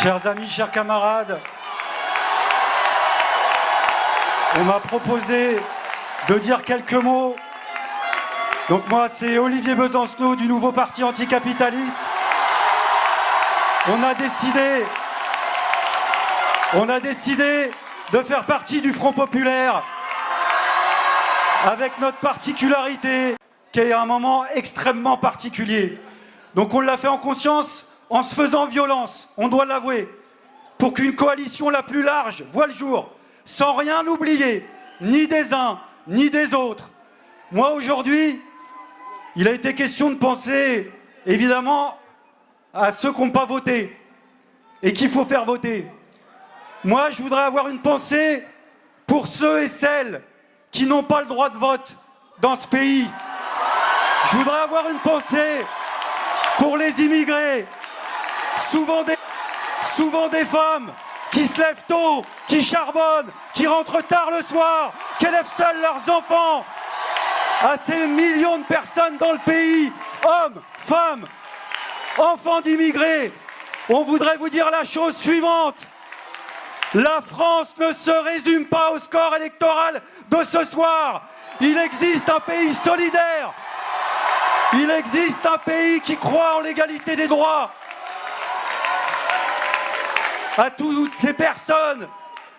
Chers amis, chers camarades, on m'a proposé de dire quelques mots. Donc moi, c'est Olivier Besancenot du nouveau parti anticapitaliste. On a décidé de faire partie du Front populaire avec notre particularité, qui est un moment extrêmement particulier. Donc on l'a fait en conscience, en se faisant violence, on doit l'avouer, pour qu'une coalition la plus large voie le jour, sans rien oublier, ni des uns, ni des autres. Moi, aujourd'hui, il a été question de penser, évidemment, à ceux qui n'ont pas voté et qu'il faut faire voter. Moi, je voudrais avoir une pensée pour ceux et celles qui n'ont pas le droit de vote dans ce pays. Je voudrais avoir une pensée pour les immigrés, souvent des femmes qui se lèvent tôt, qui charbonnent, qui rentrent tard le soir, qui élèvent seuls leurs enfants. À ces millions de personnes dans le pays, hommes, femmes, enfants d'immigrés, on voudrait vous dire la chose suivante. La France ne se résume pas au score électoral de ce soir. Il existe un pays solidaire. Il existe un pays qui croit en l'égalité des droits. À toutes ces personnes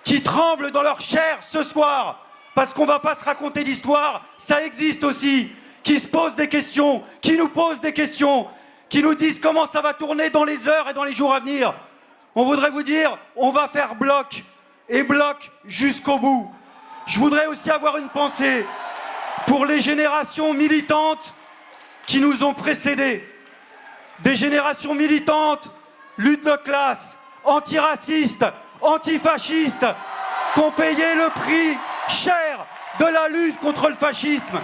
qui tremblent dans leur chair ce soir, parce qu'on ne va pas se raconter d'histoire, ça existe aussi, qui se posent des questions, qui nous posent des questions, qui nous disent comment ça va tourner dans les heures et dans les jours à venir. On voudrait vous dire, on va faire bloc, et bloc jusqu'au bout. Je voudrais aussi avoir une pensée pour les générations militantes qui nous ont précédés. Des générations militantes, lutte de classe, antiracistes, antifascistes, qui ont payé le prix cher de la lutte contre le fascisme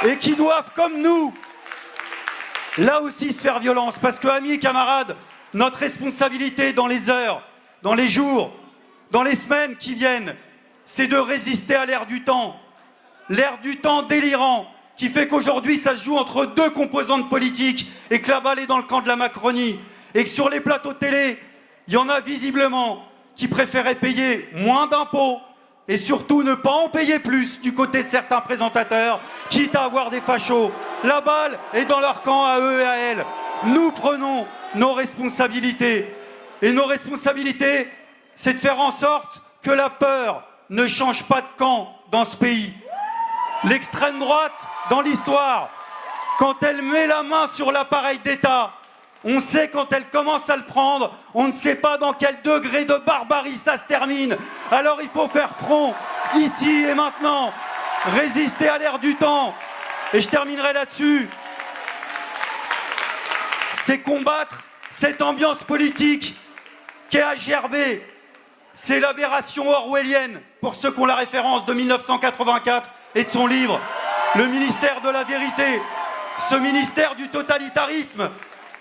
et qui doivent, comme nous, là aussi se faire violence. Parce que, amis et camarades, notre responsabilité dans les heures, dans les jours, dans les semaines qui viennent, c'est de résister à l'ère du temps délirant, qui fait qu'aujourd'hui ça se joue entre deux composantes politiques et que la balle est dans le camp de la Macronie et que sur les plateaux de télé, il y en a visiblement qui préféraient payer moins d'impôts et surtout ne pas en payer plus du côté de certains présentateurs, quitte à avoir des fachos. La balle est dans leur camp à eux et à elles. Nous prenons nos responsabilités. Et nos responsabilités, c'est de faire en sorte que la peur ne change pas de camp dans ce pays. L'extrême droite, dans l'histoire, quand elle met la main sur l'appareil d'État, on sait quand elle commence à le prendre, on ne sait pas dans quel degré de barbarie ça se termine. Alors il faut faire front, ici et maintenant, résister à l'ère du temps. Et je terminerai là-dessus. C'est combattre cette ambiance politique qui est à gerber. C'est l'aberration orwellienne, pour ceux qui ont la référence de 1984 et de son livre, Le ministère de la vérité. Ce ministère du totalitarisme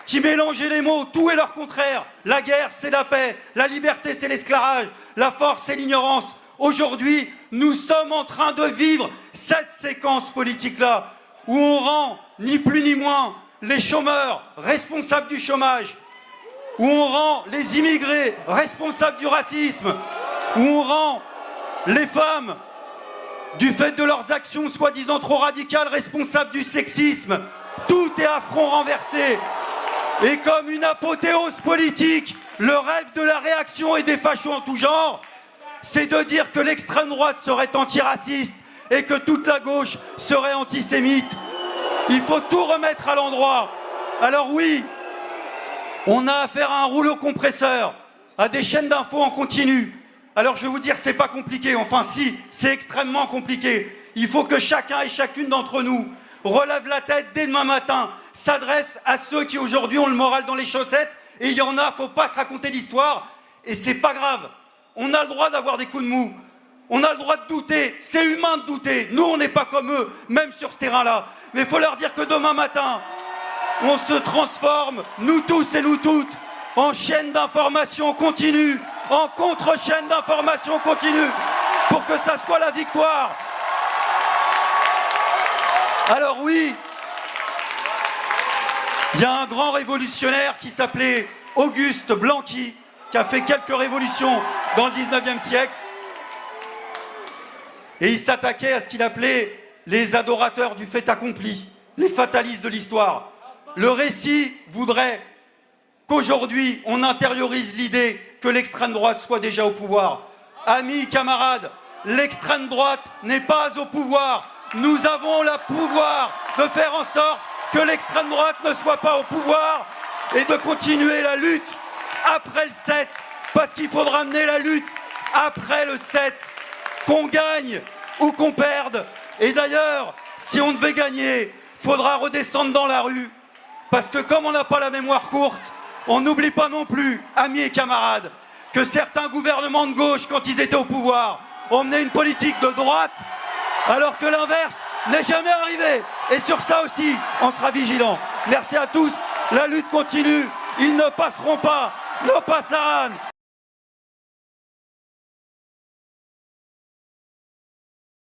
qui mélangeait les mots, tout et leur contraire. La guerre, c'est la paix. La liberté, c'est l'esclavage. La force, c'est l'ignorance. Aujourd'hui, nous sommes en train de vivre cette séquence politique-là, où on rend, ni plus ni moins, les chômeurs responsables du chômage, où on rend les immigrés responsables du racisme, où on rend les femmes, du fait de leurs actions soi-disant trop radicales, responsables du sexisme. Tout est à front renversé. Et comme une apothéose politique, le rêve de la réaction et des fachos en tout genre, c'est de dire que l'extrême droite serait antiraciste et que toute la gauche serait antisémite. Il faut tout remettre à l'endroit. Alors oui, on a affaire à un rouleau compresseur, à des chaînes d'infos en continu. Alors je vais vous dire, c'est pas compliqué, enfin si, c'est extrêmement compliqué. Il faut que chacun et chacune d'entre nous relève la tête dès demain matin, s'adresse à ceux qui aujourd'hui ont le moral dans les chaussettes, et il y en a, faut pas se raconter d'histoire, et c'est pas grave. On a le droit d'avoir des coups de mou, on a le droit de douter, c'est humain de douter. Nous, on n'est pas comme eux, même sur ce terrain-là. Mais il faut leur dire que demain matin, on se transforme, nous tous et nous toutes, en chaîne d'information continue, en contre-chaîne d'information continue, pour que ça soit la victoire. Alors oui, il y a un grand révolutionnaire qui s'appelait Auguste Blanqui, qui a fait quelques révolutions dans le 19e siècle. Et il s'attaquait à ce qu'il appelait les adorateurs du fait accompli, les fatalistes de l'histoire. Le récit voudrait qu'aujourd'hui, on intériorise l'idée que l'extrême droite soit déjà au pouvoir. Amis, camarades, l'extrême droite n'est pas au pouvoir. Nous avons le pouvoir de faire en sorte que l'extrême droite ne soit pas au pouvoir et de continuer la lutte après le 7, parce qu'il faudra mener la lutte après le 7, qu'on gagne ou qu'on perde. Et d'ailleurs, si on devait gagner, faudra redescendre dans la rue, parce que comme on n'a pas la mémoire courte, on n'oublie pas non plus, amis et camarades, que certains gouvernements de gauche, quand ils étaient au pouvoir, ont mené une politique de droite, alors que l'inverse n'est jamais arrivé. Et sur ça aussi, on sera vigilant. Merci à tous, la lutte continue, ils ne passeront pas, nos passaran.